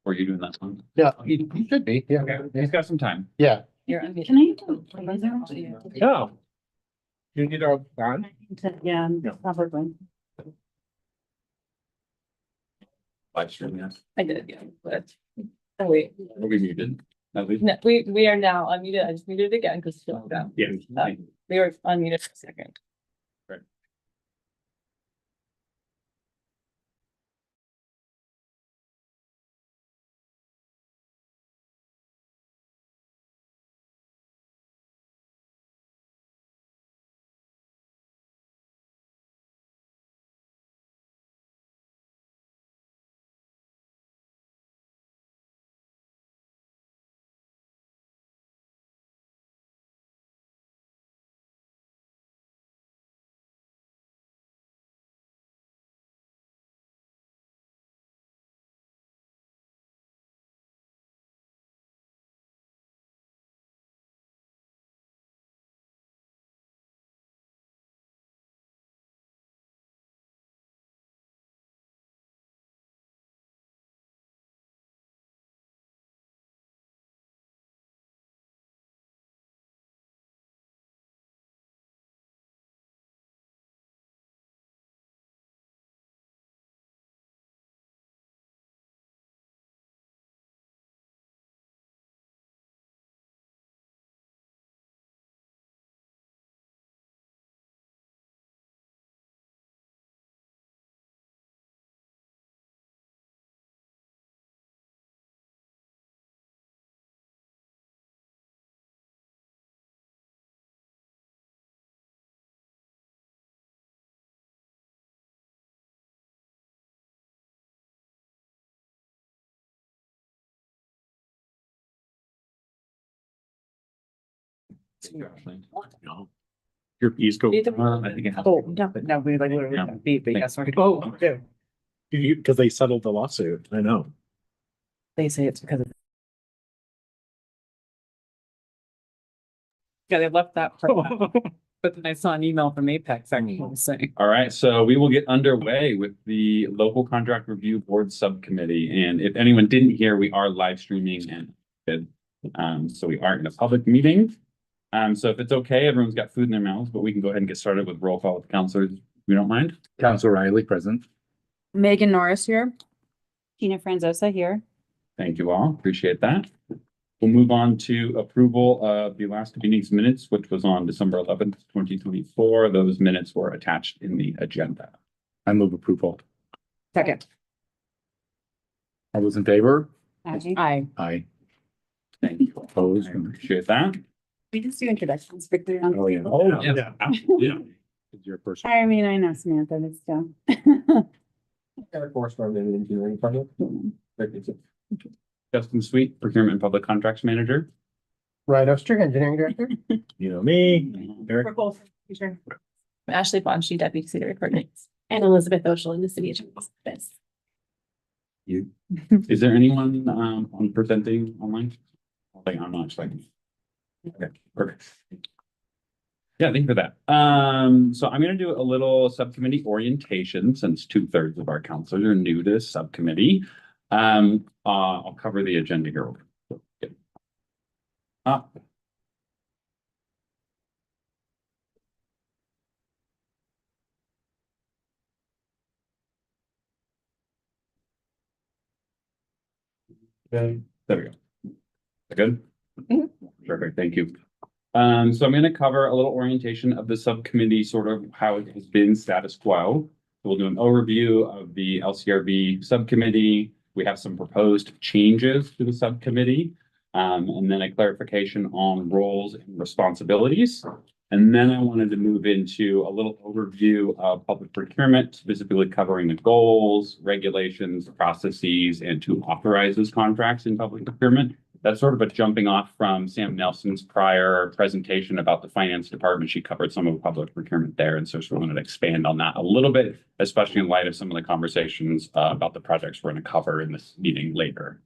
Or are you doing that one? Yeah, you should be, yeah. Okay, he's got some time. Yeah. Can I? Oh. You need our bond? Yeah, probably. Live stream, yes. I did, yeah, but. Oh, wait, We'll be muted. At least. no, we are now unmuted. I just muted it again because it's still down. Yeah. We were unmuted for a second. Your piece go. Either I think it has. Oh, no, but no, we like literally Yeah. beat, but yes, we're. Oh, okay. Because they settled the lawsuit, I know. They say it's because of. Yeah, they left that part out. But then I saw an email from Apex actually saying. All right, so we will get underway with the local contract review board subcommittee. And if anyone didn't hear, we are live streaming and so we aren't in a public meeting. So if it's okay, everyone's got food in their mouths, but we can go ahead and get started with roll call with counselors. If you don't mind. Council Riley present. Megan Norris here. Tina Franzosa here. Thank you all. Appreciate that. We'll move on to approval of the last meeting's minutes, which was on December 11th, 2024. Those minutes were attached in the agenda. I move approval. Second. All those in favor? Aye. Aye. Thank you. Opposed? I appreciate that. We just do introductions quickly. Oh, yeah. Oh, Yeah. Yeah. It's your person. I mean, I know Samantha, but still. Eric Forrest from the engineering project. Justin Sweet, Procurement and Public Contracts Manager. Ryan Oster, Engineering Director. You know me, Eric. For both, sure. Ashley Bonchi, Deputy City Recorder. And Elizabeth Oshel in the city attorney's office. You. Is there anyone on presenting online? Like I'm not like. Okay, perfect. Yeah, thank you for that. So I'm gonna do a little subcommittee orientation since 2/3 of our counselors are new to this subcommittee. I'll cover the agenda here. Up. Okay, there we go. Good? Perfect, thank you. So I'm gonna cover a little orientation of the subcommittee, sort of how it has been status quo. We'll do an overview of the LCRB subcommittee. We have some proposed changes to the subcommittee. And then a clarification on roles and responsibilities. And then I wanted to move into a little overview of public procurement, specifically covering the goals, regulations, processes, and who authorizes contracts in public procurement. That's sort of a jumping off from Sam Nelson's prior presentation about the finance department. She covered some of the public procurement there. And so she wanted to expand on that a little bit, especially in light of some of the conversations about the projects we're going to cover in this meeting later.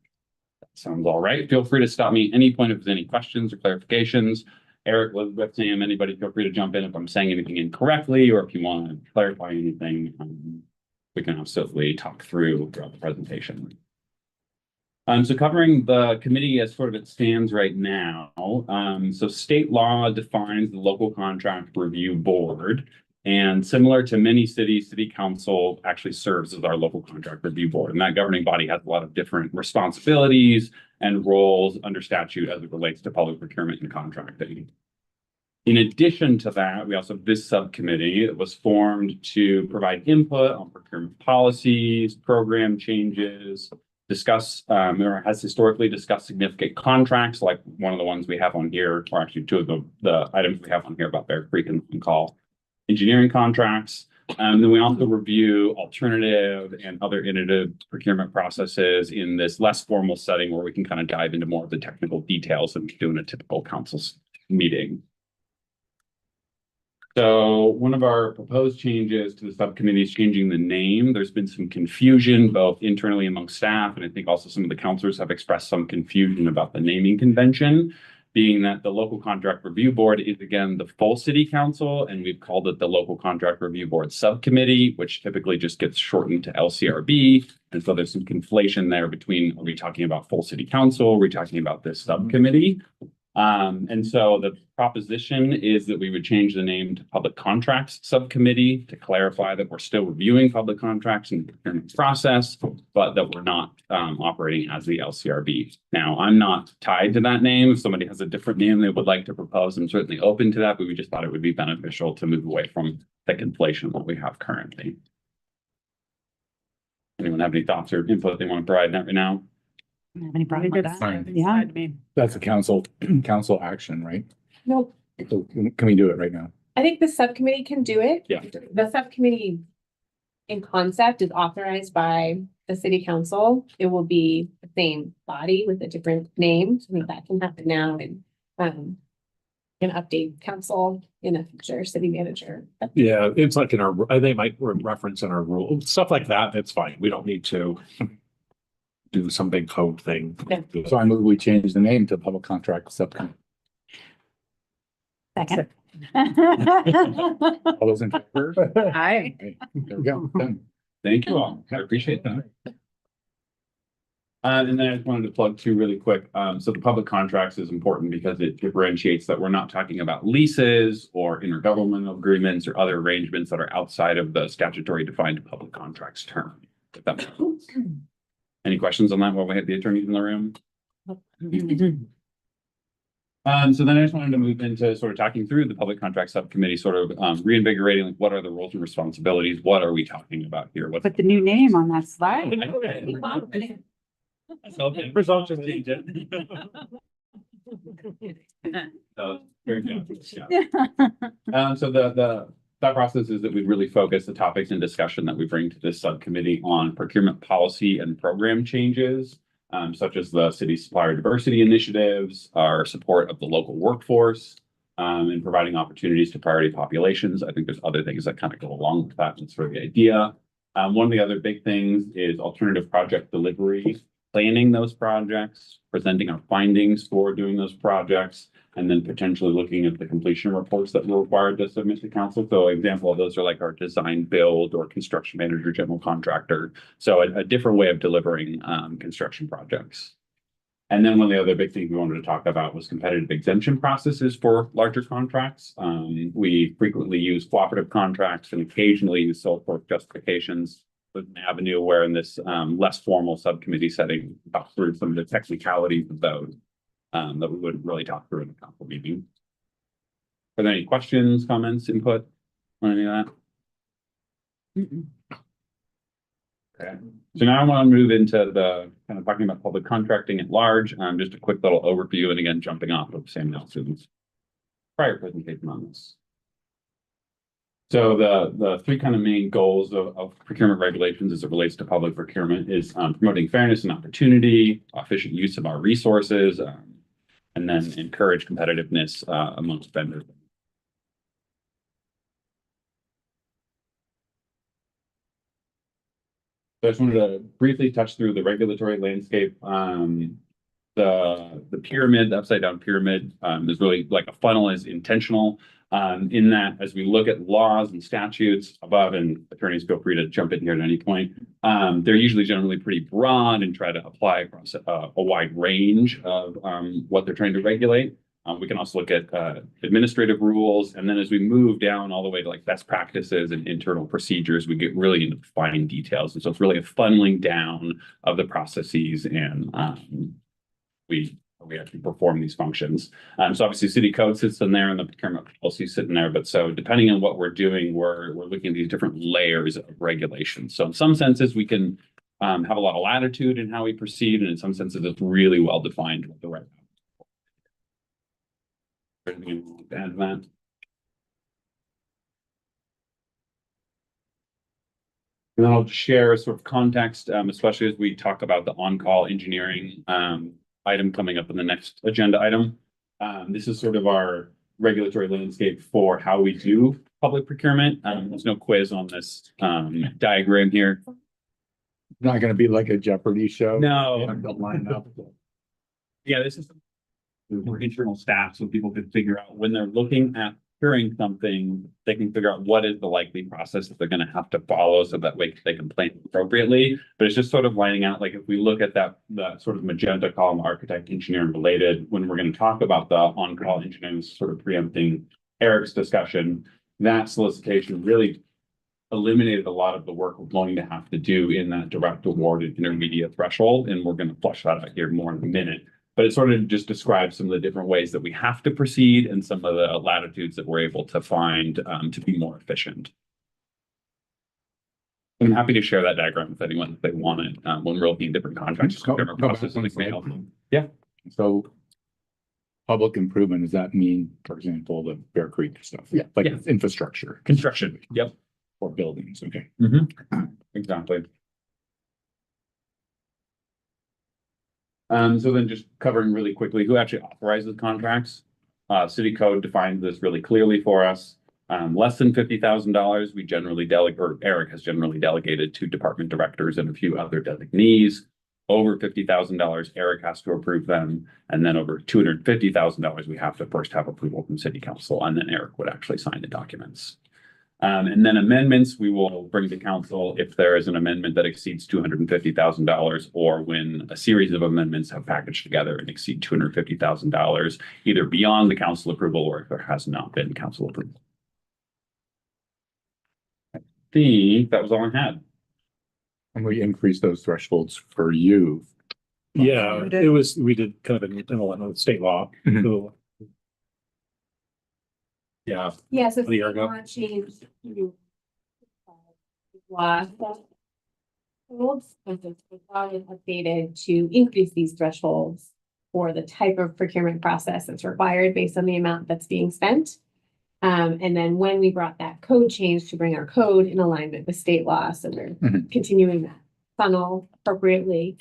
That sounds all right. Feel free to stop me at any point if there's any questions or clarifications. Eric, Elizabeth, Sam, anybody feel free to jump in if I'm saying anything incorrectly or if you want to clarify anything. We can absolutely talk throughout the presentation. So covering the committee as sort of it stands right now. So state law defines the local contract review board. And similar to many cities, city council actually serves as our local contract review board. And that governing body has a lot of different responsibilities and roles under statute as it relates to public procurement and contracting. In addition to that, we also have this subcommittee that was formed to provide input on procurement policies, program changes, discuss, or has historically discussed significant contracts, like one of the ones we have on here, or actually two of the items we have on here about Bear Creek and Call engineering contracts. Then we also review alternative and other innovative procurement processes in this less formal setting where we can kind of dive into more of the technical details than we do in a typical council's meeting. So one of our proposed changes to the subcommittee is changing the name. There's been some confusion both internally among staff, and I think also some of the councilors have expressed some confusion about the naming convention, being that the local contract review board is again the full city council, and we've called it the local contract review board subcommittee, which typically just gets shortened to LCRB. And so there's some conflation there between, are we talking about full city council? Are we talking about this subcommittee? And so the proposition is that we would change the name to Public Contracts Subcommittee to clarify that we're still reviewing public contracts and the procurement process, but that we're not operating as the LCRB. Now, I'm not tied to that name. If somebody has a different name they would like to propose, I'm certainly open to that, but we just thought it would be beneficial to move away from the conflation that we have currently. Anyone have any thoughts or input they want to provide right now? I don't have any problem with that. Fine. Yeah. That's a council action, right? No, So can we do it right now? I think the subcommittee can do it. Yeah. The subcommittee in concept is authorized by the city council. It will be the same body with a different name. So I think that can happen now and can update council in a future city manager. Yeah, it's like in our, they might reference in our rule, stuff like that, it's fine. We don't need to do some big code thing. Yeah. So I move we change the name to Public Contract Subcommittee. Second. All those in favor? Aye. Okay, there we go. Done. Thank you all. I appreciate that. And then I just wanted to plug two really quick. So the public contracts is important because it differentiates that we're not talking about leases or intergovernmental agreements or other arrangements that are outside of the statutory defined public contracts term. If that makes sense. Any questions on that while we have the attorneys in the room? So then I just wanted to move into sort of talking through the public contract subcommittee, sort of reinvigorating, like, what are the roles and responsibilities? What are we talking about here? What's Put the new name on that slide. Presumption agent. Very good. Yeah. So the thought process is that we really focus the topics and discussion that we bring to this subcommittee on procurement policy and program changes, such as the city's supplier diversity initiatives, our support of the local workforce, and providing opportunities to priority populations. I think there's other things that kind of go along with that. That's sort of the idea. One of the other big things is alternative project delivery, planning those projects, presenting our findings for doing those projects, and then potentially looking at the completion reports that we're required to submit to council. So an example of those are like our design build or construction manager, general contractor. So a different way of delivering construction projects. And then one of the other big things we wanted to talk about was competitive exemption processes for larger contracts. We frequently use cooperative contracts and occasionally use sole source justifications with an avenue where in this less formal subcommittee setting, talk through some of the technicalities of those that we wouldn't really talk through in a council meeting. Are there any questions, comments, input on any of that? Okay, so now I want to move into the kind of talking about public contracting at large. Just a quick little overview, and again, jumping off of Sam Nelson's prior presentation on this. So the three kind of main goals of procurement regulations as it relates to public procurement is promoting fairness and opportunity, efficient use of our resources, and then encourage competitiveness amongst vendors. So I just wanted to briefly touch through the regulatory landscape. The the pyramid, the upside down pyramid, is really like a funnel is intentional. In that, as we look at laws and statutes above, and attorneys feel free to jump in here at any point, they're usually generally pretty broad and try to apply across a wide range of what they're trying to regulate. We can also look at administrative rules, and then as we move down all the way to like best practices and internal procedures, we get really into fine details. And so it's really a funneling down of the processes, and we actually perform these functions. So obviously city code sits in there and the procurement policy sit in there, but so depending on what we're doing, we're looking at these different layers of regulations. So in some senses, we can have a lot of latitude in how we proceed, and in some senses, it's really well defined what the right. Anything to add to that? And then I'll just share sort of context, especially as we talk about the on-call engineering item coming up in the next agenda item. This is sort of our regulatory landscape for how we do public procurement. There's no quiz on this diagram here. Not gonna be like a Jeopardy show. No. Don't line up. Yeah, this is for internal staff, so people can figure out when they're looking at procuring something, they can figure out what is the likely process that they're going to have to follow, so that way they can plan appropriately. But it's just sort of lining out, like if we look at that sort of magenta column, architect, engineer, and related, when we're going to talk about the on-call engineering, sort of preempting Eric's discussion, that solicitation really eliminated a lot of the work we're going to have to do in that direct award and intermediate threshold, and we're going to flush that out here more in a minute. But it sort of just describes some of the different ways that we have to proceed and some of the latitudes that we're able to find to be more efficient. I'm happy to share that diagram with anyone if they want it when we're looking at different contracts. Go back one slide. Yeah. So public improvement, does that mean, for example, the Bear Creek stuff? Yeah. Like Yeah. infrastructure? Construction. Yep. Or buildings, okay. Exactly. So then just covering really quickly, who actually authorizes contracts? City code defines this really clearly for us. Less than $50,000, we generally delegate, or Eric has generally delegated to department directors and a few other designees. Over $50,000, Eric has to approve them. And then over $250,000, we have to first have approval from city council, and then Eric would actually sign the documents. And then amendments, we will bring to council if there is an amendment that exceeds $250,000, or when a series of amendments have packaged together and exceed $250,000, either beyond the council approval or if there has not been council approval. I think that was all I had. And we increase those thresholds for you. Yeah, we did kind of in line with state law. Mhm. So, yeah, Yeah, so A year ago. law changed law. Rules, and so the law is updated to increase these thresholds for the type of procurement process that's required based on the amount that's being spent. And then when we brought that code change to bring our code in alignment with state law, so we're Mhm. continuing that funnel appropriately.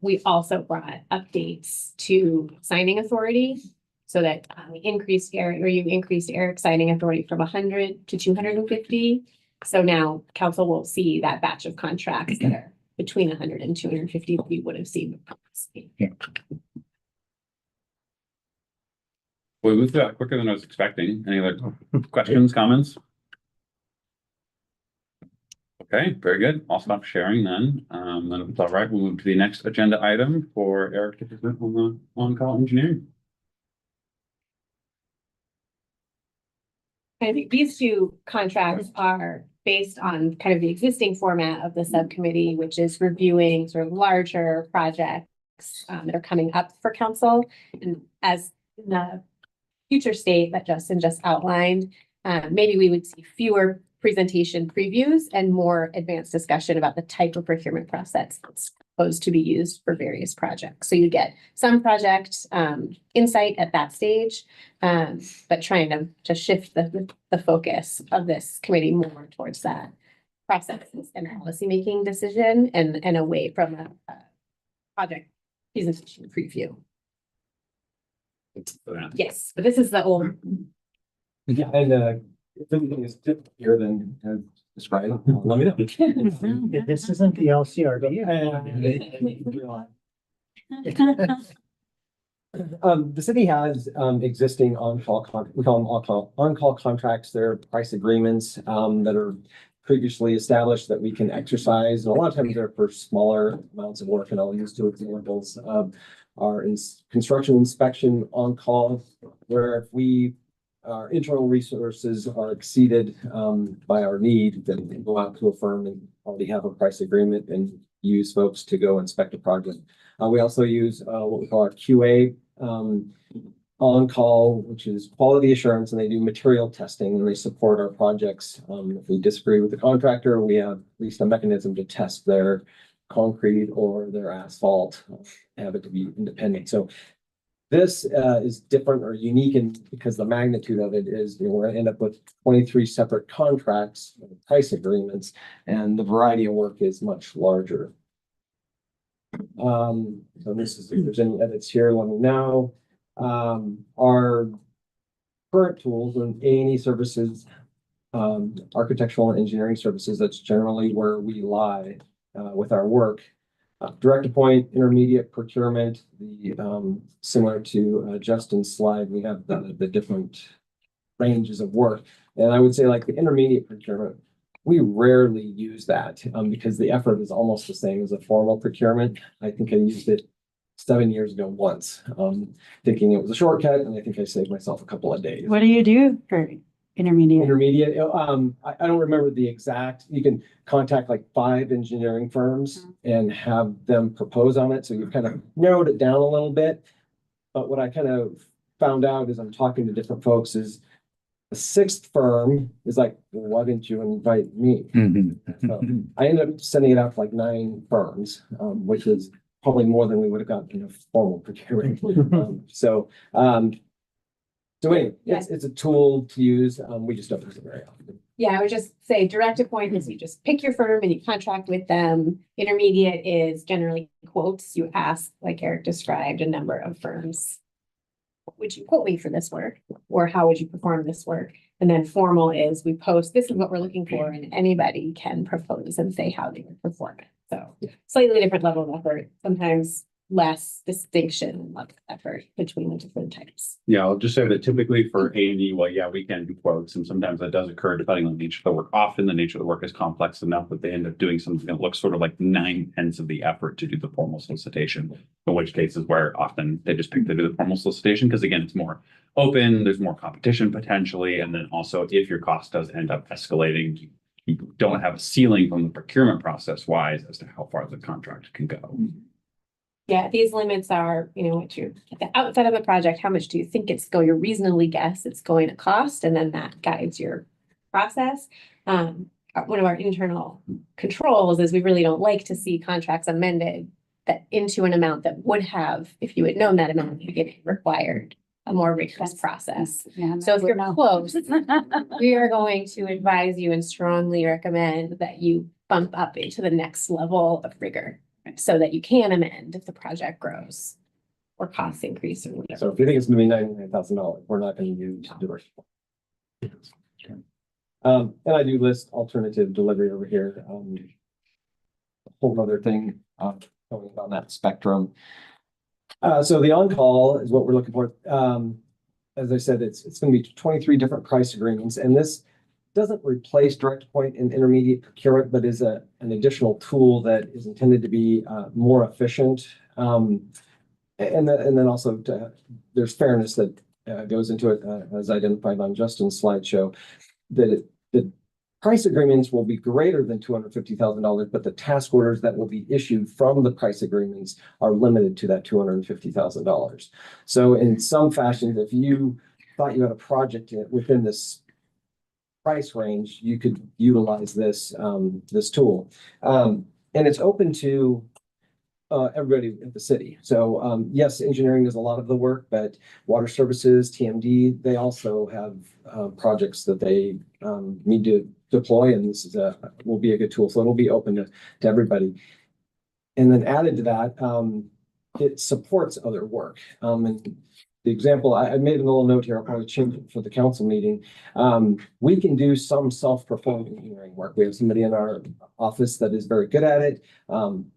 We also brought updates to signing authority, so that we increased Eric, or you increased Eric's signing authority from 100 to 250. So now council will see that batch of contracts that are between 100 and 250 that we would have seen previously. We moved through that quicker than I was expecting. Any other questions, comments? Okay, very good. I'll stop sharing then. Then if it's all right, we'll move to the next agenda item for Eric to present on the on-call engineering. I think these two contracts are based on kind of the existing format of the subcommittee, which is reviewing sort of larger projects that are coming up for council. And as in the future state that Justin just outlined, maybe we would see fewer presentation previews and more advanced discussion about the type of procurement process that's supposed to be used for various projects. So you get some project insight at that stage, but trying to shift the focus of this committee more towards that processes and policymaking decision and away from a project presentation preview. Yes, but this is the old. Yeah, and if anything is different here than described, let me know. This isn't the LCRD. The city has, existing we call them on-call contracts. They're price agreements, that are previously established that we can exercise. And a lot of times they're for smaller amounts of work, and I'll use two examples. Our construction inspection on-call, where if our internal resources are exceeded, by our need, then we can go out to a firm and already have a price agreement and use folks to go inspect a project. We also use, what we call our QA, on-call, which is quality assurance, and they do material testing and they support our projects. If we disagree with the contractor, we have at least a mechanism to test their concrete or their asphalt, have it to be independent. So this is different or unique, and because the magnitude of it is, we're gonna end up with 23 separate contracts, price agreements, and the variety of work is much larger. So this is, if there's any edits here, let me know. Our current tools and A&E services, architectural and engineering services, that's generally where we lie with our work. Direct appoint, intermediate procurement, similar to Justin's slide, we have the different ranges of work. And I would say like the intermediate procurement, we rarely use that because the effort is almost the same as a formal procurement. I think I used it 7 years ago once, thinking it was a shortcut, and I think I saved myself a couple of days. What do you do for intermediate? Intermediate, I don't remember the exact, you can contact like 5 engineering firms and have them propose on it. So you've kind of narrowed it down a little bit. But what I kind of found out as I'm talking to different folks is the 6th firm is like, well, why didn't you invite me? So I ended up sending it out to like 9 firms, which is probably more than we would have gotten in a formal procurement. So anyway, it's a tool to use. We just don't use it very often. Yeah, I would just say direct appoint is you just pick your firm and you contract with them. Intermediate is generally quotes. You ask, like Eric described, a number of firms. Would you quote me for this work? Or how would you perform this work? And then formal is we post, this is what we're looking for, and anybody can propose and say how they would perform it. So slightly different level of effort, sometimes less distinction of effort between the different types. Yeah, I'll just say that typically for A&E, well, yeah, we can do quotes, and sometimes that does occur depending on the nature of the work. Often the nature of the work is complex enough that they end up doing something that looks sort of like 9/10 of the effort to do the formal solicitation. In which cases where often they just pick to do the formal solicitation, because again, it's more open, there's more competition potentially, and then also if your cost does end up escalating, you don't have a ceiling from the procurement process wise as to how far the contract can go. Yeah, these limits are, what you, at the outset of the project, how much do you think you reasonably guess it's going to cost? And then that guides your process. One of our internal controls is we really don't like to see contracts amended that into an amount that would have, if you had known that amount at the beginning, required a more rigorous process. Yeah, So if you're no. close, we are going to advise you and strongly recommend that you bump up into the next level of rigor so that you can amend if the project grows or costs increase or whatever. So if you think it's gonna be $99,000, we're not gonna use diverse. And I do list alternative delivery over here. A whole other thing, going on that spectrum. So the on-call is what we're looking for. As I said, it's gonna be 23 different price agreements, and this doesn't replace direct point and intermediate procurement, but is an additional tool that is intended to be more efficient. And then also there's fairness that goes into it, as identified on Justin's slideshow, that the price agreements will be greater than $250,000, but the task orders that will be issued from the price agreements are limited to that $250,000. So in some fashion, if you thought you had a project within this price range, you could utilize this tool. And it's open to everybody at the city. So yes, engineering does a lot of the work, but water services, TMD, they also have projects that they need to deploy, and this is will be a good tool. So it'll be open to everybody. And then added to that, it supports other work. And the example, I made a little note here, I'll probably change it for the council meeting. We can do some self-performed engineering work. We have somebody in our office that is very good at it,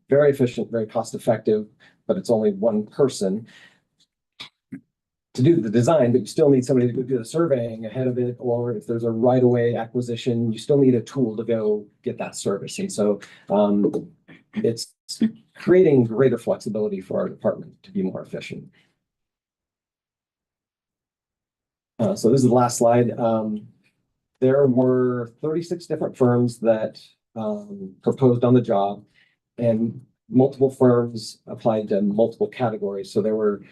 very efficient, very cost effective, but it's only one person. to do the design, but you still need somebody to go do the surveying ahead of it, or if there's a right-of-way acquisition, you still need a tool to go get that service. And so it's creating greater flexibility for our department to be more efficient. So this is the last slide. There were 36 different firms that proposed on the job, and multiple firms applied to multiple categories. So there were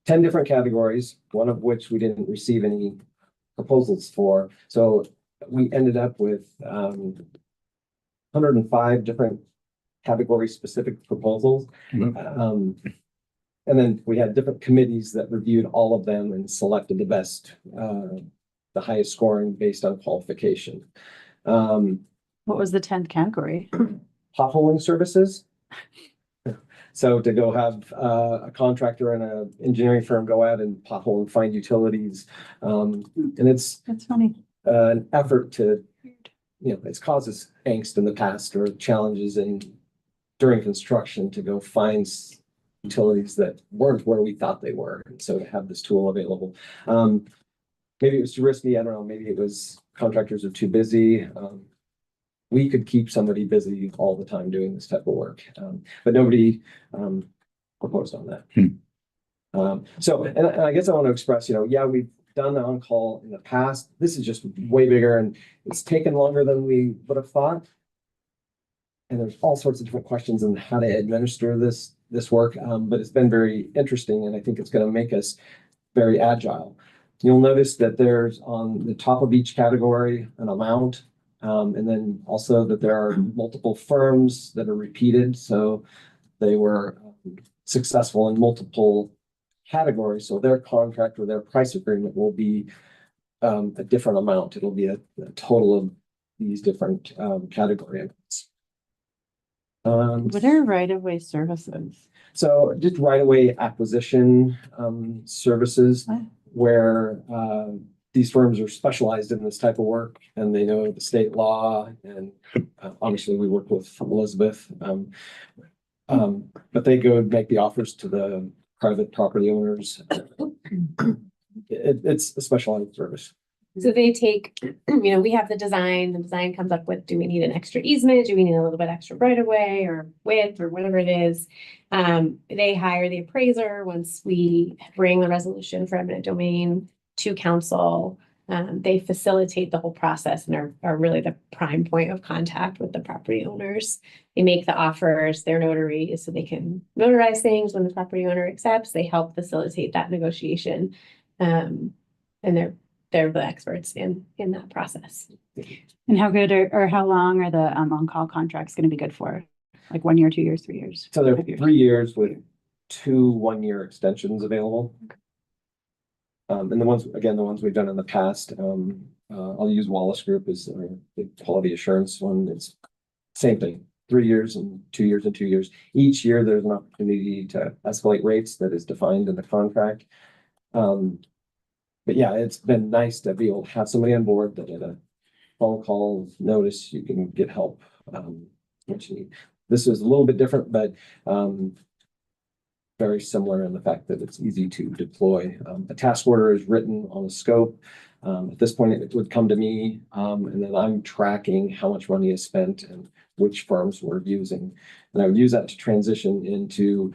10 different categories, one of which we didn't receive any proposals for. So we ended up with 105 different category-specific proposals. And then we had different committees that reviewed all of them and selected the best, the highest scoring based on qualification. What was the 10th category? Potholing services. So to go have a contractor and an engineering firm go out and pothole and find utilities. And it's That's funny. an effort to, it's causes angst in the past or challenges during construction to go find utilities that weren't where we thought they were. And so to have this tool available. Maybe it was too risky. I don't know. Maybe it was contractors are too busy. We could keep somebody busy all the time doing this type of work. But nobody proposed on that. So, and I guess I want to express, yeah, we've done the on-call in the past. This is just way bigger and it's taken longer than we would have thought. And there's all sorts of different questions on how to administer this work. But it's been very interesting, and I think it's going to make us very agile. You'll notice that there's on the top of each category an amount. And then also that there are multiple firms that are repeated. So they were successful in multiple categories. So their contract or their price agreement will be a different amount. It'll be a total of these different category amounts. What are right-of-way services? So just right-of-way acquisition services Ah. where these firms are specialized in this type of work and they know the state law, and obviously we work with Elizabeth. But they go make the offers to the private property owners. It's a specialized service. So they take, we have the design comes up with, do we need an extra easement? Do we need a little bit extra right of way or width or whatever it is? They hire the appraiser once we bring the resolution for eminent domain to council. They facilitate the whole process and are really the prime point of contact with the property owners. They make the offers, they're notaries, so they can notarize things when the property owner accepts. They help facilitate that negotiation. And they're the experts in that process. And how good or how long are the on-call contracts going to be good for? Like 1 year, 2 years, 3 years? So they're 5 years? 3 years with 2 1-year extensions available. And the ones we've done in the past, I'll use Wallace Group as the quality assurance one. It's same thing, 3 years and 2 years and 2 years. Each year there's an opportunity to escalate rates that is defined in the contract. But yeah, it's been nice to be able to have somebody on board that at a phone call notice, you can get help. What you need. This is a little bit different, but very similar in the fact that it's easy to deploy. A task order is written on a scope. At this point, it would come to me, and then I'm tracking how much money is spent and which firms we're using. And I would use that to transition into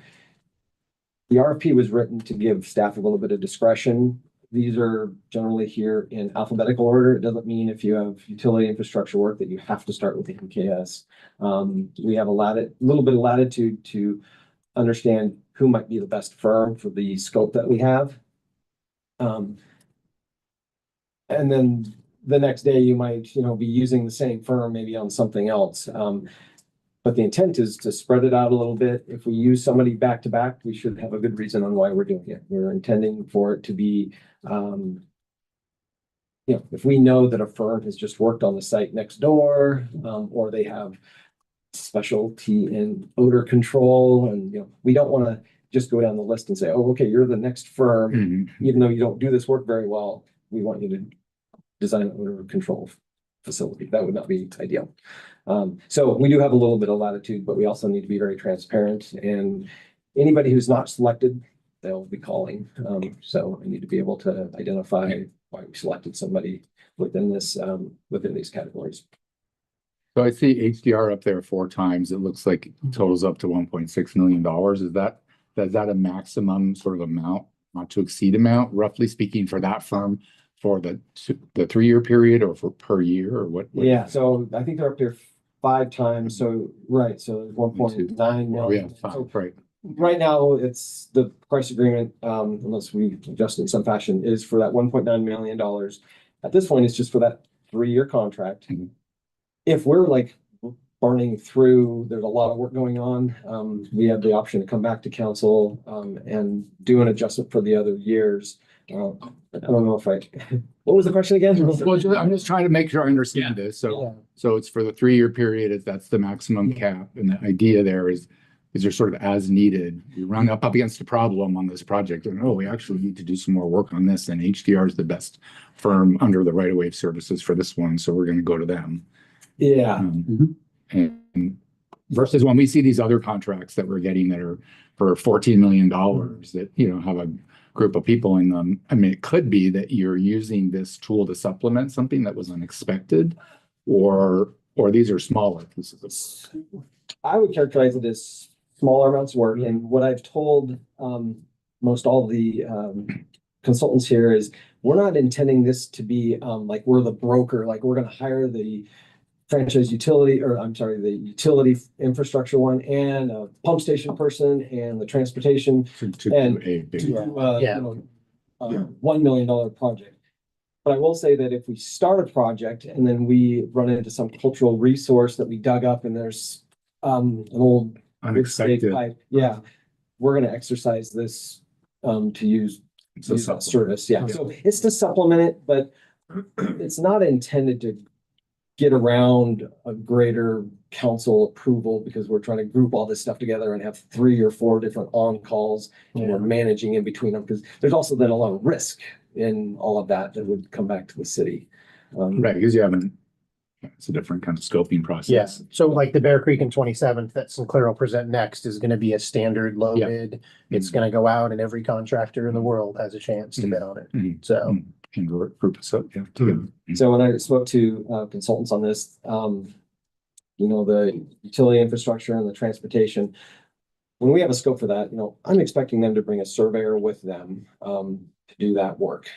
the RFP was written to give staff a little bit of discretion. These are generally here in alphabetical order. It doesn't mean if you have utility infrastructure work that you have to start with the MKS. We have a little bit of latitude to understand who might be the best firm for the scope that we have. And then the next day you might, be using the same firm maybe on something else. But the intent is to spread it out a little bit. If we use somebody back to back, we should have a good reason on why we're doing it. We're intending for it to be, if we know that a firm has just worked on the site next door, or they have specialty in odor control, and we don't want to just go down the list and say, oh, okay, you're the next firm, even though you don't do this work very well. We want you to design an odor control facility. That would not be ideal. So we do have a little bit of latitude, but we also need to be very transparent. And anybody who's not selected they'll be calling. So I need to be able to identify why we selected somebody within this, within these categories. So I see HDR up there 4 times. It looks like it totals up to $1.6 million. Is that a maximum sort of amount, not to exceed amount, roughly speaking, for that firm for the 3-year period or for per year or what? Yeah, so I think they're up there 5 times. So, right, so there's 1.9 Oh, yeah, million. 5, So right. right now, it's the price agreement, unless we adjust in some fashion, is for that $1.9 million. At this point, it's just for that 3-year contract. Mhm. If we're like burning through, there's a lot of work going on, we have the option to come back to council, and do an adjustment for the other years. I don't know if what was the question again? Well, I'm just trying to make sure I understand this. So it's for the 3-year period, that's the maximum cap. And the idea there is there sort of as needed, you run up against a problem on this project and, oh, we actually need to do some more work on this. And HDR is the best firm under the right of way services for this one. So we're going to go to them. Yeah, And versus when we see these other contracts that we're getting that are for $14 million that, have a group of people in them. I mean, it could be that you're using this tool to supplement something that was unexpected, or these are smaller pieces of. I would characterize it as smaller amounts of work, and what I've told most all the consultants here is we're not intending this to be like we're the broker, like we're going to hire the franchise utility, or I'm sorry, the utility infrastructure one, and a pump station person, and the transportation To and do a big. to do Yeah. $1 million project. But I will say that if we start a project and then we run into some cultural resource that we dug up and there's an old Unexpected. pipe, yeah, we're gonna exercise this to use It's a use that supplement. service. Yeah, so it's to supplement it, but it's not intended to get around a greater council approval, because we're trying to group all this stuff together and have 3 or 4 different on-calls, and we're managing in between them, because there's also then a lot of risk in all of that would come back to the city. Right, because it's a different kind of scoping process. Yes, so like the Bear Creek and 27th that Sinclair will present next is gonna be a standard low Yeah. bid. It's gonna go out and every contractor in the world has a chance to bid on it. Mhm. So, And group us up, yeah, together. So when I spoke to consultants on this, the utility infrastructure and the transportation, when we have a scope for that, I'm expecting them to bring a surveyor with them to do that work.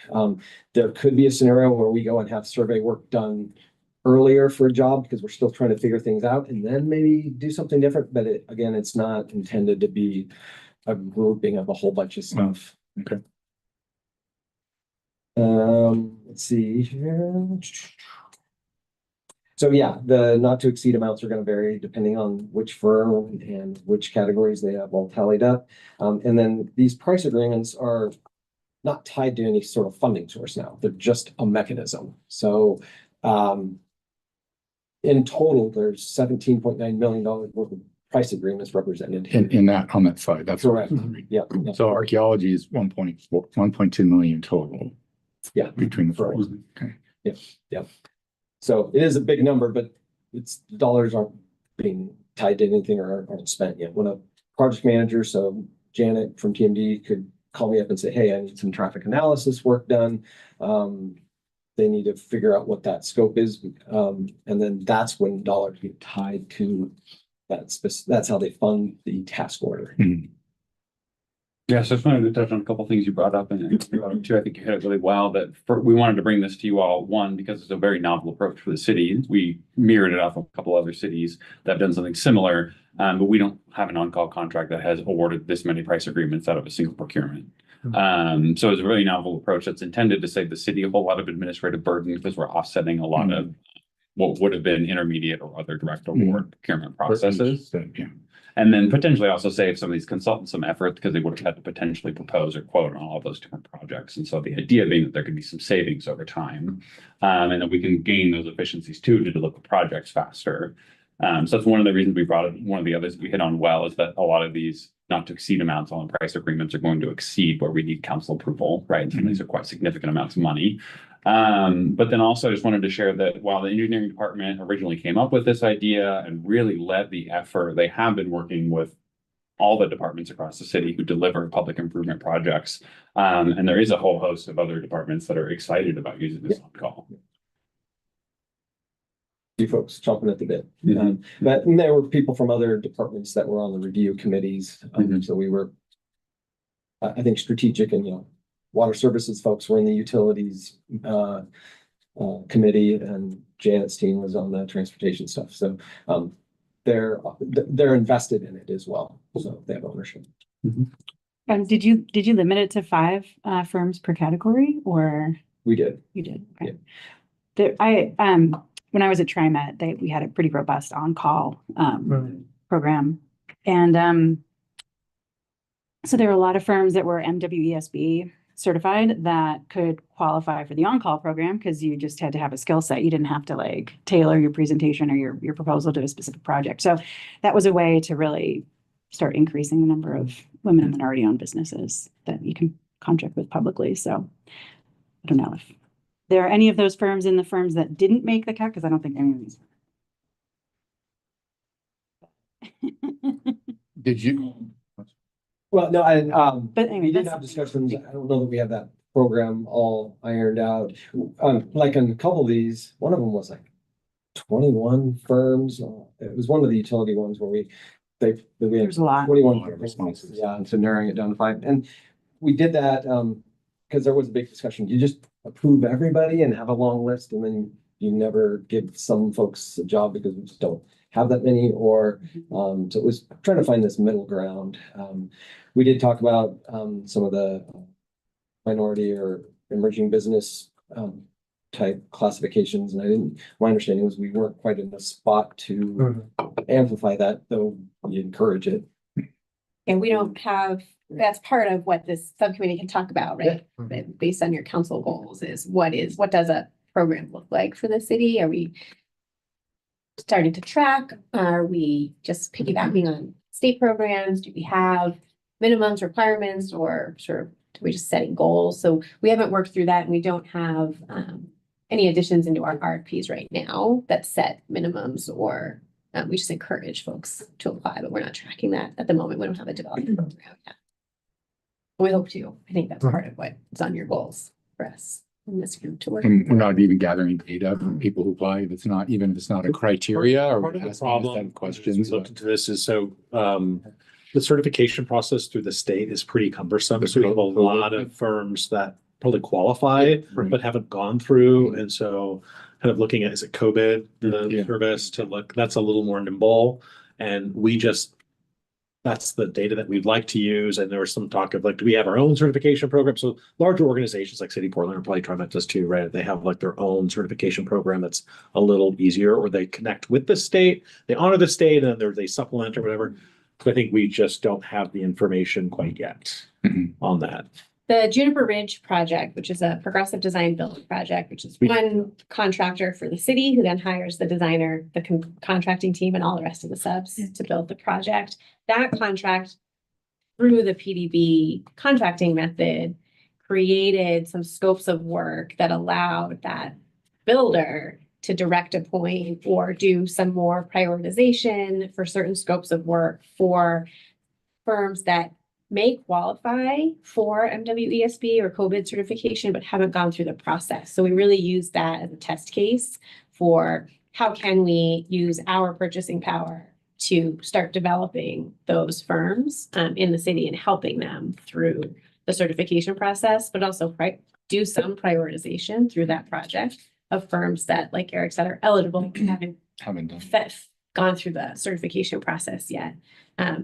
There could be a scenario where we go and have survey work done earlier for a job because we're still trying to figure things out, and then maybe do something different. But again, it's not intended to be a grouping of a whole bunch of stuff. Okay. Let's see here. So yeah, the not to exceed amounts are gonna vary depending on which firm and which categories they have all tallied up. And then these price agreements are not tied to any sort of funding source now. They're just a mechanism. So in total, there's $17.9 million worth of price agreements represented here. In that, on that side, that's. what Correct. I'm reading. Yeah. So archaeology is 1.2 million total. Yeah. Between the Right. firms. Okay. So it is a big number, but the dollars aren't being tied to anything or aren't spent yet. When a project manager, so Janet from TMD, could call me up and say, hey, I need some traffic analysis work done. They need to figure out what that scope is. And then that's when dollars get tied to that's how they fund the task order. Mhm. Yeah, so I just wanted to touch on a couple things you brought up, and you brought up too, I think you hit it really well, we wanted to bring this to you all, one, because it's a very novel approach for the city. We mirrored it off of a couple other cities that have done something similar, but we don't have an on-call contract that has awarded this many price agreements out of a single procurement. So it's a really novel approach that's intended to save the city a whole lot of administrative burden, because we're offsetting a lot of what would have been intermediate or other direct award procurement processes. Yeah. And then potentially also save some of these consultants some effort, because they would have had to potentially propose or quote on all of those different projects. And so the idea being that there could be some savings over time, and that we can gain those efficiencies too to deliver projects faster. So that's one of the reasons we brought it. One of the others we hit on well is that a lot of these not to exceed amounts on the price agreements are going to exceed where we need council approval, right? And these are quite significant amounts of money. But then also I just wanted to share that while the engineering department originally came up with this idea and really led the effort, they have been working with all the departments across the city who deliver public improvement projects. And there is a whole host of other departments that are excited about using this on call. You folks chomping at the bit. Mhm. But there were people from other departments that were on the review committees. Mhm. So we were, I think, strategic, and, water services folks were in the utilities committee, and Janet's team was on the transportation stuff. So they're invested in it as well. So they have ownership. And did you limit it to 5 firms per category, or We did. you did? Okay. When I was at TriMet, we had a pretty robust on-call program. And so there were a lot of firms that were MWESB certified that could qualify for the on-call program, because you just had to have a skill set. You didn't have to like tailor your presentation or your proposal to a specific project. So that was a way to really start increasing the number of women and minority-owned businesses that you can contract with publicly. So I don't know if there are any of those firms in the firms that didn't make the cut, because I don't think any of these. Did you? Well, no, and But anyway, we did that's- have discussions. I don't know that we have that program all ironed out. Like in a couple of these, one of them was like 21 firms. It was one of the utility ones where we had There's a lot. 21 A lot of responses. Yeah, and so narrowing it down to 5. And we did that because there was a big discussion. You just approve everybody and have a long list, and then you never give some folks a job because we just don't have that many, or so it was trying to find this middle ground. We did talk about some of the minority or emerging business type classifications, and my understanding was we weren't quite in the spot to amplify that, though we encourage it. And we don't have, that's part of what this subcommittee can talk about, right? But based on your council goals is what does a program look like for the city? Are we starting to track? Are we just piggybacking on state programs? Do we have minimums, requirements, or sort of, are we just setting goals? So we haven't worked through that, and we don't have any additions into our RFPs right now that set minimums, or we just encourage folks to apply, but we're not tracking that at the moment. We don't have a development program yet. We hope to. I think that's part of what's on your goals for us in this group to work. And we're not even gathering data from people who apply. If it's not a criteria, or Part of we're the asking a set problem of questions. Looked into this is the certification process through the state is pretty cumbersome. So we have a lot of firms that probably qualify, Right. but haven't gone through. And so kind of looking at, is it COVID, the Yeah. service to look, that's a little more nimble. And that's the data that we'd like to use. And there was some talk of like, do we have our own certification program? So larger organizations like City Portland or probably TriMet does too, right? They have like their own certification program that's a little easier, or they connect with the state, they honor the state, and then they supplement or whatever. So I think we just don't have the information quite yet Mhm. on that. The Juniper Ridge project, which is a progressive design build project, which is one contractor for the city who then hires the designer, the contracting team, and all the rest of the subs to build the project. That contract, through the PDB contracting method, created some scopes of work that allowed that builder to direct a point or do some more prioritization for certain scopes of work for firms that may qualify for MWESB or COVID certification, but haven't gone through the process. So we really use that as a test case for how can we use our purchasing power to start developing those firms in the city and helping them through the certification process, but also do some prioritization through that project of firms that, like Eric said, are eligible, Haven't done. gone through the certification process yet.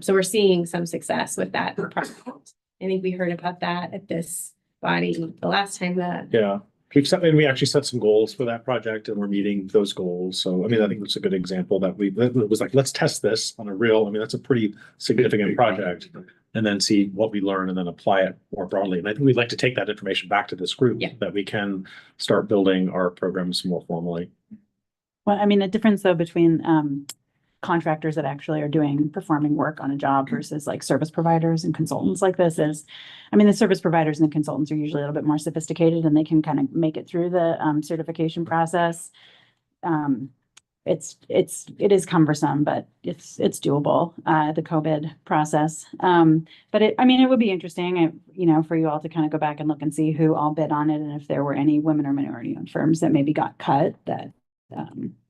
So we're seeing some success with that project. I think we heard about that at this body the last time that Yeah. We actually set some goals for that project, and we're meeting those goals. So, I mean, I think it's a good example that it was like, let's test this on that's a pretty significant project. And then see what we learn and then apply it more broadly. And I think we'd like to take that information back to this group. Yeah. That we can start building our programs more formally. Well, I mean, the difference though between contractors that actually are performing work on a job versus like service providers and consultants like this is, I mean, the service providers and the consultants are usually a little bit more sophisticated, and they can kind of make it through the certification process. it is cumbersome, but it's doable, the COVID process. But I mean, it would be interesting, for you all to kind of go back and look and see who all bid on it, and if there were any women or minority owned firms that maybe got cut, that,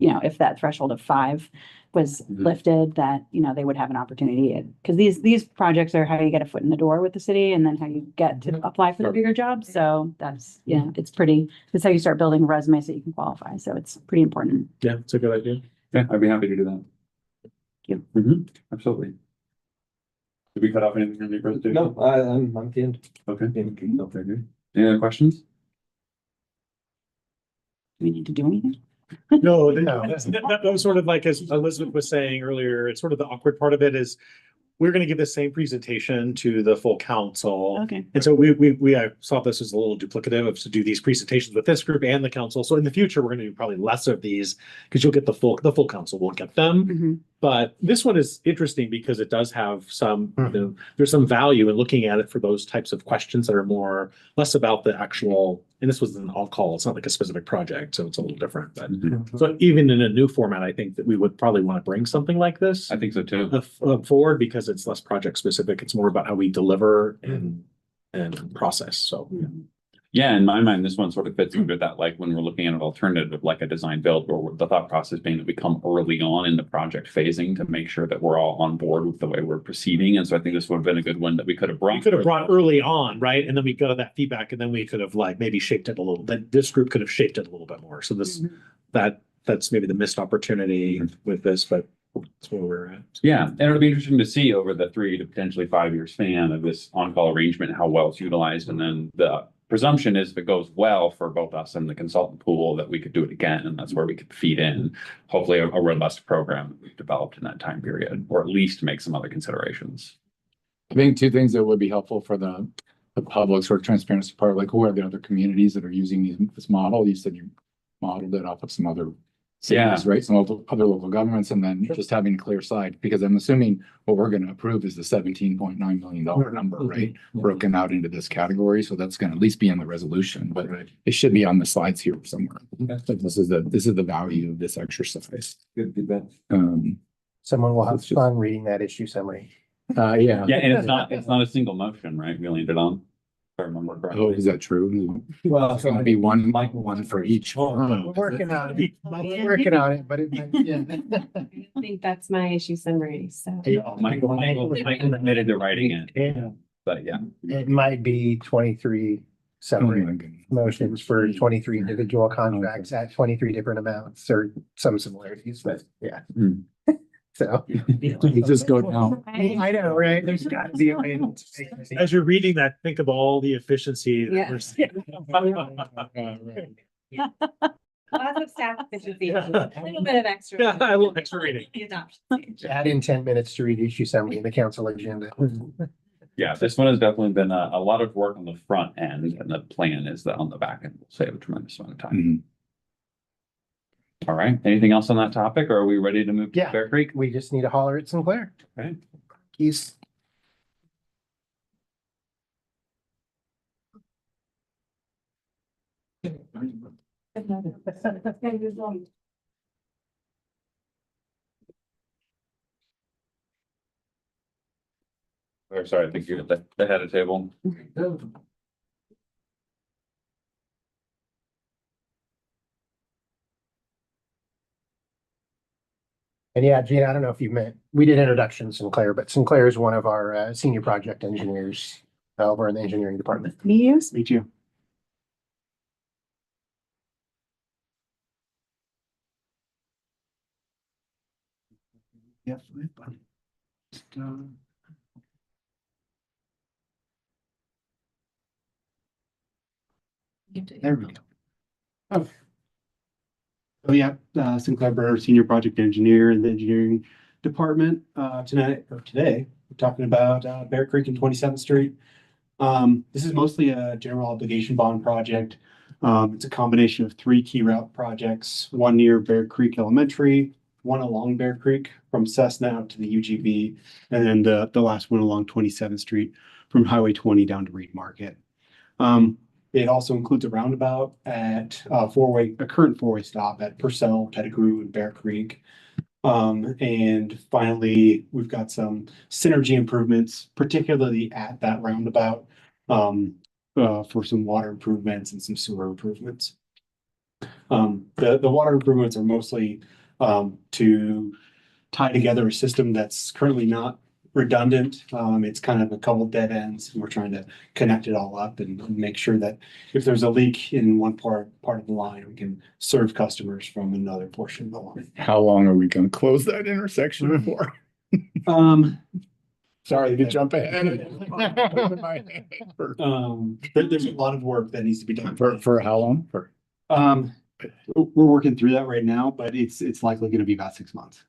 if that threshold of 5 was lifted, that, they would have an opportunity. Because these projects are how you get a foot in the door with the city, and then how you get to apply for the bigger jobs. So that's, it's how you start building a resume so you can qualify. So it's pretty important. Yeah, it's a good idea. Yeah, I'd be happy to do that. Thank you. Absolutely. Did we cut off anything from your presentation? No, I'm at the end. Okay. Okay, good. Any other questions? Do we need to do anything? No, No. that was sort of like, as Elizabeth was saying earlier, it's sort of the awkward part of it is we're going to give the same presentation to the full council. Okay. And so I saw this as a little duplicative of to do these presentations with this group and the council. So in the future, we're going to do probably less of these because you'll get the full council will get them. Mhm. But this one is interesting because it does have some, there's some value in looking at it for those types of questions that are more, less about the actual, and this was an on-call, it's not like a specific project, so it's a little different. But so even in a new format, I think that we would probably want to bring something like this I think so too. forward because it's less project specific. It's more about how we deliver and process. So Yeah, in my mind, this one sort of fits under that, like when we're looking at an alternative, like a design build, where the thought process being that we come early on in the project phasing to make sure that we're all on board with the way we're proceeding. And so I think this would have been a good one that we could have brought. we could have brought early on, right? And then we got that feedback and then we could have like maybe shaped it a little, then this group could have shaped it a little bit more. So this, that's maybe the missed opportunity with this, but that's where we're at. Yeah, and it'll be interesting to see over the 3 to potentially 5 year span of this on-call arrangement, how well it's utilized. And then the presumption is if it goes well for both us and the consultant pool, that we could do it again. And that's where we could feed in hopefully a robust program that we've developed in that time period, or at least make some other considerations. I think 2 things that would be helpful for the public sort of transparency part, like who are the other communities that are using this model? You said you modeled it off of some other cities, right? Some other local governments, and then just having a clear side, because I'm assuming what we're going to approve is the $17.9 million number, right? Broken out into this category. So that's going to at least be in the resolution, but it should be on the slides here somewhere. Like this is the value of this exercise. Good feedback. Someone will have It's just- fun reading that issue summary. Yeah. Yeah, and it's not a single motion, right? We landed on, if I remember Oh, correctly. is that true? Well, It's gonna be one for each. We're working on it. We're working on it, but yeah. I think that's my issue summary, so. Michael admitted to writing it, Yeah, but yeah. it might be 23 Oh, separate my goodness. motions for 23 individual contracts at 23 different amounts or some similarities, but yeah. Hmm. So. You just go down. I know, right? There's got to be a way. to- As you're reading that, think of all the efficiency. that Yeah. we're seeing. Lots of staff efficiency, a little bit of extra. Yeah, a little extra reading. The adoption stage. Add in 10 minutes to read issue summary in the council agenda. Yeah, this one has definitely been a lot of work on the front end, and the plan is that on the back end will save a tremendous amount of time. Mhm. All right, anything else on that topic, or are we ready to move to Yeah. Bear Creek? We just need to holler at Sinclair. Okay. He's. Or sorry, I think you're at the head of table. And yeah, Gina, I don't know if you've met, we did introductions Sinclair, but Sinclair is one of our senior project engineers over in the engineering department. Me use? Meet you. Yes. There we go. Oh. So yeah, Sinclair Burr, Senior Project Engineer in the Engineering Department. Today, we're talking about Bear Creek and 27th Street. This is mostly a general obligation bond project. It's a combination of 3 key route projects, one near Bear Creek Elementary, one along Bear Creek from Cessna out to the UGB, and then the last one along 27th Street from Highway 20 down to Reed Market. It also includes a roundabout at a current four-way stop at Purcell, Pettigrew, and Bear Creek. And finally, we've got some synergy improvements, particularly at that roundabout, for some water improvements and some sewer improvements. The water improvements are mostly to tie together a system that's currently not redundant. It's kind of a couple dead ends, and we're trying to connect it all up and make sure that if there's a leak in one part of the line, we can serve customers from another portion of the line. How long are we gonna close that intersection for? Sorry to jump ahead. There's a lot of work that needs to be done. For how long? We're working through that right now, but it's likely gonna be about 6 months.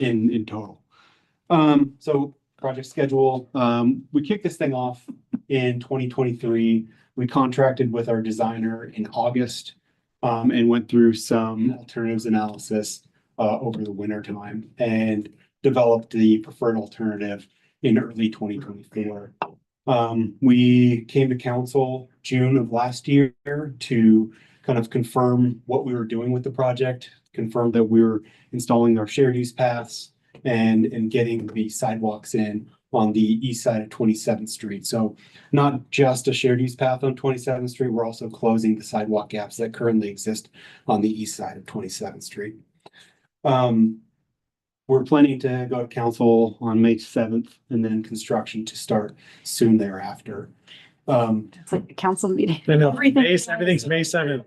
In total. So project schedule, we kicked this thing off in 2023. We contracted with our designer in August, and went through some alternatives analysis over the winter time and developed the preferred alternative in early 2024. We came to council June of last year to kind of confirm what we were doing with the project, confirm that we were installing our shared use paths and getting the sidewalks in on the east side of 27th Street. So not just a shared use path on 27th Street, we're also closing the sidewalk gaps that currently exist on the east side of 27th Street. We're planning to go to council on May 7th and then construction to start soon thereafter. It's like a council meeting. I know, Everything- everything's May 7th.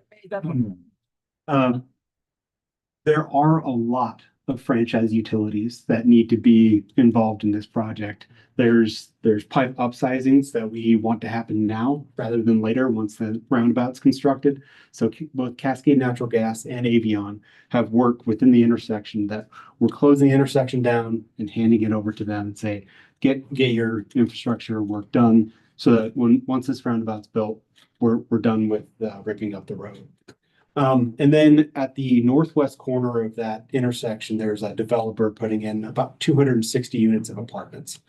There are a lot of franchise utilities that need to be involved in this project. There's pipe upsizings that we want to happen now rather than later once the roundabout's constructed. So both Cascade Natural Gas and Avion have worked within the intersection that we're closing the intersection down and handing it over to them and say, get your infrastructure work done so that once this roundabout's built, we're done with ripping up the road. And then at the northwest corner of that intersection, there's a developer putting in about 260 units of apartments.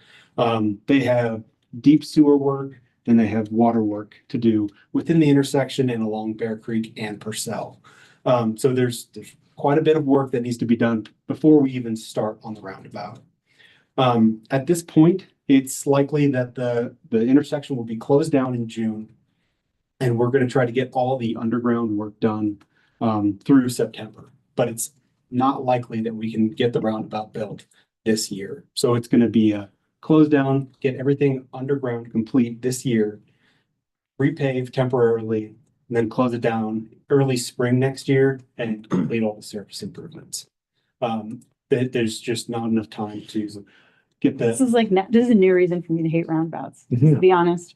They have deep sewer work and they have water work to do within the intersection and along Bear Creek and Purcell. So there's quite a bit of work that needs to be done before we even start on the roundabout. At this point, it's likely that the intersection will be closed down in June. And we're going to try to get all the underground work done through September, but it's not likely that we can get the roundabout built this year. So it's going to be a close down, get everything underground complete this year, repave temporarily, and then close it down early spring next year and complete all the surface improvements. There's just not enough time to get This the. is like, this is a new reason for me to hate roundabouts, to be honest.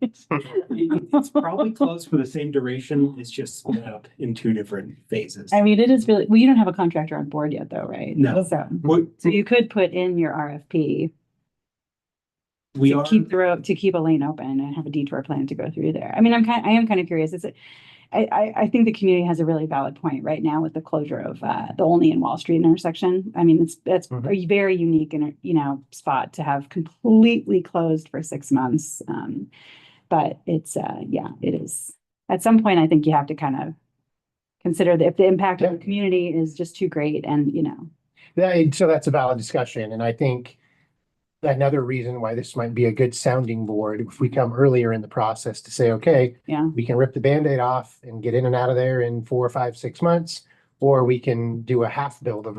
It's probably closed for the same duration. It's just split up in two different phases. I mean, it is really, well, you don't have a contractor on board yet though, right? No. So you could put in your RFP We to are, keep a lane open and have a detour plan to go through there. I mean, I am kind of curious. I think the community has a really valid point right now with the closure of the Olney and Wall Street intersection. I mean, that's a very unique spot to have completely closed for 6 months. But it's it is. At some point, I think you have to kind of consider that if the impact of the community is just too great and So that's a valid discussion, and I think another reason why this might be a good sounding board, if we come earlier in the process to say, okay, we can rip the Band-Aid off and get in and out of there in 4 or 5, 6 months, or we can do a half build of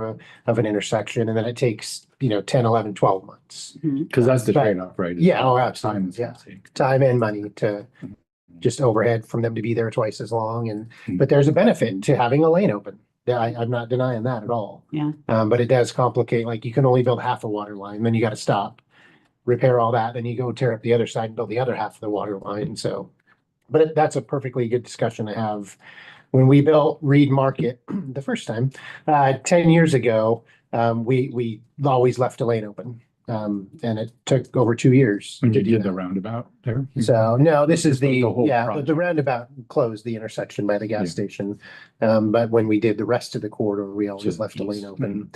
an intersection and then it takes, 10, 11, 12 months. Cause that's the But- trade-off, right? Yeah, oh, Time absolutely. is Yeah. gonna take. Time and money to just overhead from them to be there twice as long. But there's a benefit to having a lane open. Yeah, I'm not denying that at all. Yeah. But it does complicate, like you can only build half a water line, then you gotta stop, repair all that, then you go tear up the other side and build the other half of the water line, so. But that's a perfectly good discussion to have. When we built Reed Market the first time, 10 years ago, we always left a lane open. And it took over 2 years. When to you do did the that. roundabout there. So, no, this is The whole the project. roundabout closed the intersection by the gas Yeah. station. But when we did the rest of the corridor, we always Just left a lane east. open.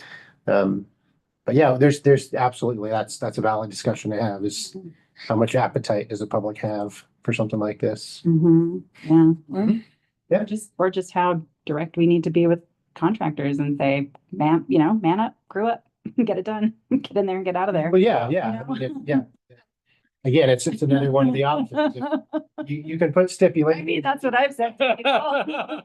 But yeah, there's absolutely, that's a valid discussion to have is How much appetite does the public have for something like this? Yeah. Yeah. Or just how direct we need to be with contractors and say, man, man up, crew up, get it done, get in there and get out of there. Well, yeah, yeah, You know? I mean, yeah. Again, it's another one of the options. You can put I stipulations. mean, that's what I've said. to people.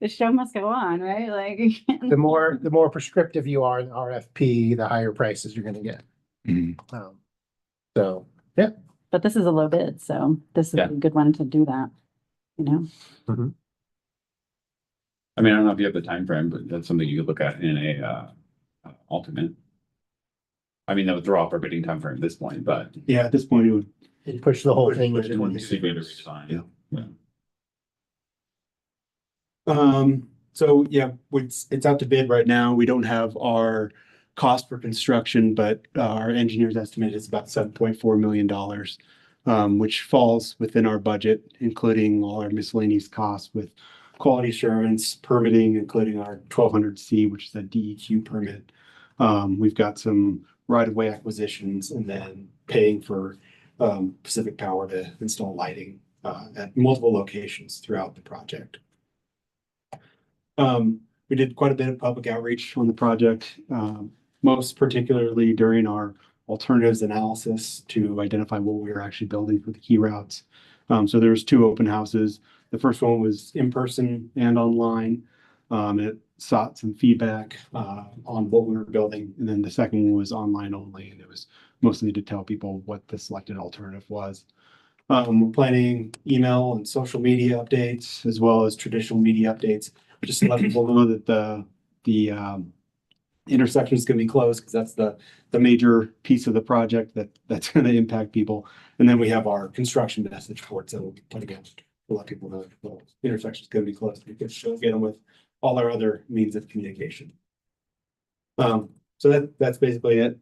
The show must go on, right? Like. The more prescriptive you are in RFP, the higher prices you're gonna get. Mhm. So, But this is a low bid, so this is Yeah. a good one to do that, I mean, I don't know if you have the time frame, but that's something you could look at in a alternate. I mean, that would throw off our bidding time frame at this point, but. Yeah, at this point, it would. push the whole thing. Push into it into 26. Yeah. So yeah, it's out to bid right now. We don't have our cost for construction, but our engineers estimate it's about $7.4 million, which falls within our budget, including all our miscellaneous costs with quality assurance, permitting, including our 1200C, which is a DEQ permit. We've got some right-of-way acquisitions and then paying for Pacific Power to install lighting at multiple locations throughout the project. We did quite a bit of public outreach on the project, most particularly during our alternatives analysis to identify what we were actually building for the key routes. So there was 2 open houses. The first one was in person and online. It sought some feedback on what we were building. And then the second one was online only, and it was mostly to tell people what the selected alternative was. We're planning email and social media updates as well as traditional media updates, just to let people know that the intersection is going to be closed because that's the major piece of the project that's going to impact people. And then we have our construction message boards that we'll be putting out to let people know the intersection is going to be closed. We can still get them with all our other means of communication. So that's basically it.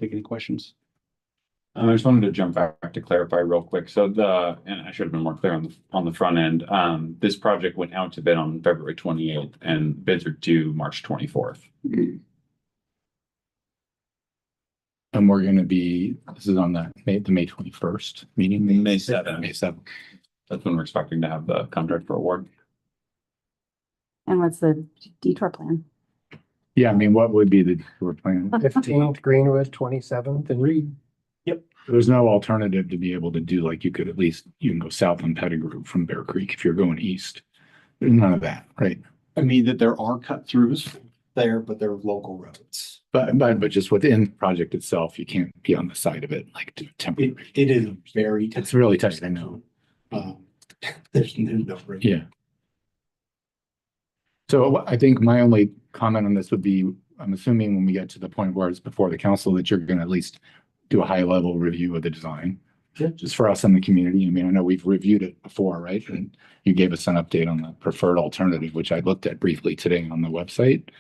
Take any questions? I just wanted to jump back to clarify real quick. So and I should have been more clear on the front end. This project went out to bid on February 28th and bids are due March 24th. And we're gonna be, this is on the May 21st meeting. May 7th. May 7th. That's when we're expecting to have the contract for award. And what's the detour plan? Yeah, I mean, what would be the, we're planning? 15th Greenwood, 27th and Reed. There's no alternative to be able to do, like, you can go south on Pettigrew from Bear Creek if you're going east. There's none of that, right? I mean, that there are cut throughs there, but they're local roads. But just within the project itself, you can't be on the side of it, like to temporary. It is very. It's really tight, I know. There's no. room. Yeah. So I think my only comment on this would be, I'm assuming when we get to the point where it's before the council, that you're gonna at least do a high level review of the design. Sure. Just for us in the community. I mean, I know we've reviewed it before, right? And you gave us an update on the preferred alternative, which I looked at briefly today on the website.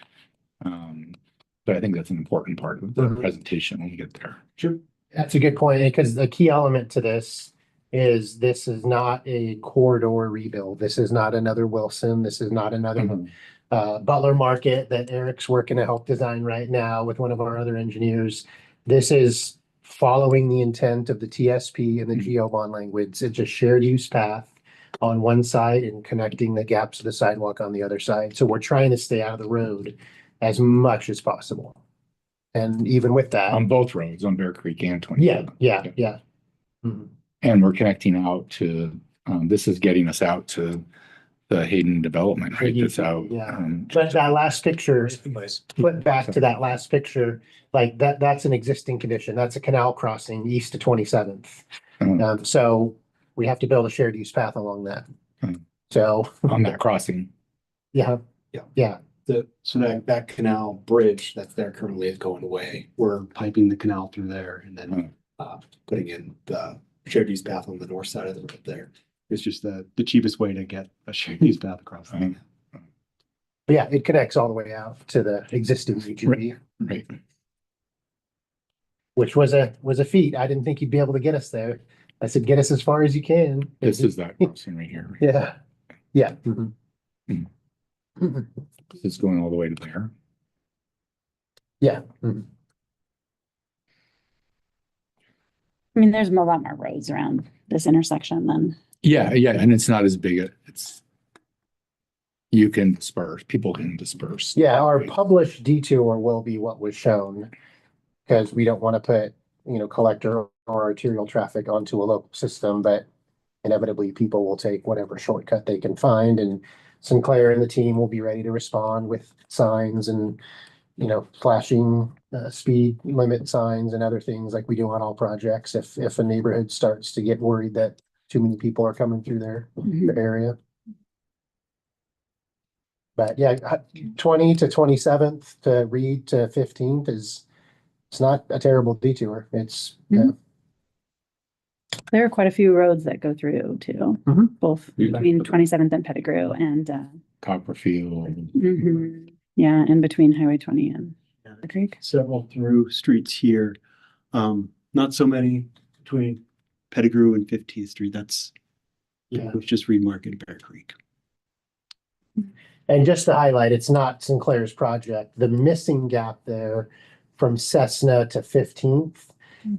But I think that's an important part of the presentation when we get there. Sure. That's a good point, because the key element to this is not a corridor rebuild. This is not another Wilson. This is not another Butler Market that Eric's working to help design right now with one of our other engineers. This is following the intent of the TSP and the GeoBond language. It's a shared use path on one side and connecting the gaps of the sidewalk on the other side. So we're trying to stay out of the road as much as possible. And even with that, On both roads, on Bear Creek and 20. yeah. Mhm. And we're connecting out to, this is getting us out to the Hayden development, right? That's out. Yeah. But that last picture, flip back to that last picture, like that's an existing condition. That's a canal crossing east of 27th. So we have to build a shared use path along that. So. On that crossing. Yeah. So that canal bridge that's there currently is going away. We're piping the canal through there and then putting in the shared use path on the north side of the road there. It's just the cheapest way to get a shared use path across. Mhm. But yeah, it connects all the way out to the existing UGB, Right. which was a feat. I didn't think you'd be able to get us there. I said, get us as far as you can. This is that crossing right here. Yeah. Yeah. This is going all the way to there. Yeah. I mean, there's a lot more roads around this intersection than, Yeah, and it's not as big, it's. You can disperse, people can disperse. Yeah, our published detour will be what was shown. Because we don't want to put, collector or arterial traffic onto a local system, but inevitably people will take whatever shortcut they can find, and Sinclair and the team will be ready to respond with signs and, flashing speed limit signs and other things like we do on all projects if a neighborhood starts to get worried that too many people are coming through their area. But yeah, 20 to 27th to Reed to 15th it's not a terrible detour. It's there are quite a few roads that go through too, both between 27th and Pettigrew and, Copperfield. yeah, in between Highway 20 and the creek. Several through streets here. Not so many between Pettigrew and 15th Street. That's, it was just Reed Market and Bear Creek. And just to highlight, it's not Sinclair's project. The missing gap there from Cessna to 15th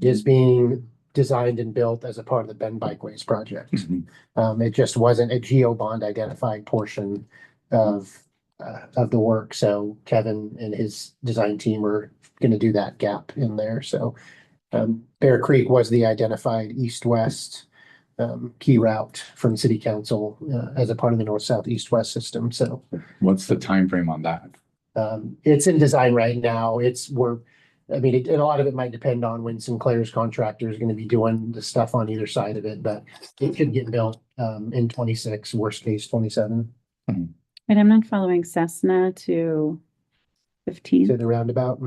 is being designed and built as a part of the Bend Bikeways project. It just wasn't a GeoBond identified portion of the work. So Kevin and his design team are going to do that gap in there. So Bear Creek was the identified east-west key route from city council as a part of the north-south east-west system. So What's the time frame on that? it's in design right now. A lot of it might depend on when Sinclair's contractor is going to be doing the stuff on either side of it, but it could get built in 26, worst case 27 And I'm not following Cessna to 15. to the roundabout.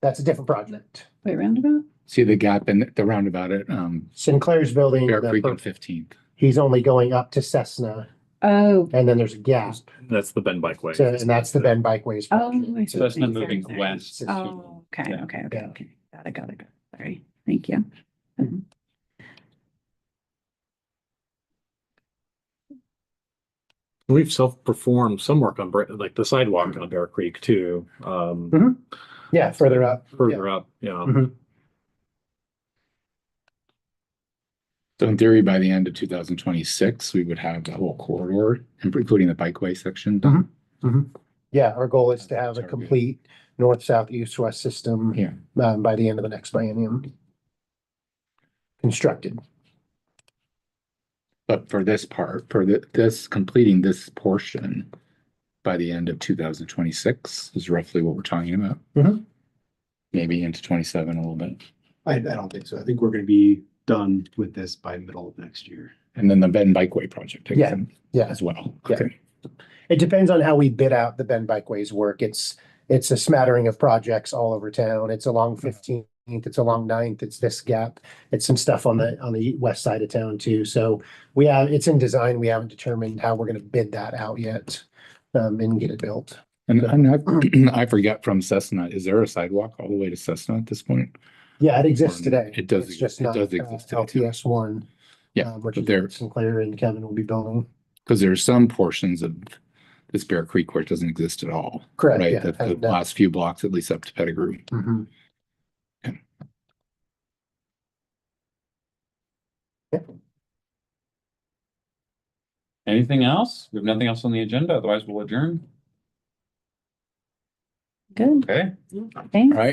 That's a different project. Wait, roundabout? See the gap in the roundabout at Sinclair's building, Bear Creek and 15th. he's only going up to Cessna, Oh, and then there's a gap. That's the Bend Bikeway. And that's the Bend Bikeways. oh. project. I see So what that's you're not moving saying. west. Oh, okay, Yeah. okay. Yeah. Got it. Sorry. Thank you. We've self-performed some work on like the sidewalk on Bear Creek too. Yeah, further up. Further up, yeah. Mhm. So in theory, by the end of 2026, we would have the whole corridor, including the bikeway section done. Yeah, our goal is to have a Target. complete north, south, east, west system. Yeah. By the end of the next biennium. Constructed. But for this part, this completing this portion by the end of 2026 is roughly what we're talking about. Maybe into 27 a little bit. I don't think so. I think we're going to be done with this by middle of next year. And then the Bend Bikeway project. Yeah. As well. Yeah. Okay. It depends on how we bid out the Bend Bikeways work. It's a smattering of projects all over town. It's along 15th, it's along 9th, it's this gap. It's some stuff on the west side of town too. So it's in design. We haven't determined how we're gonna bid that out yet, and get it built. And I forget from Cessna, is there a sidewalk all the way to Cessna at this point? Yeah, it exists today. It does It's just exist- it not does exist today, too. LTS 1. Yeah, Which but is there- what Sinclair and Kevin will be building. Because there are some portions of this Bear Creek where it doesn't exist at all. Correct, Right, yeah. the last few blocks, at least up to Pettigrew. Mhm. Anything else? We have nothing else on the agenda, otherwise we'll adjourn. Good. Okay. Thanks. Right.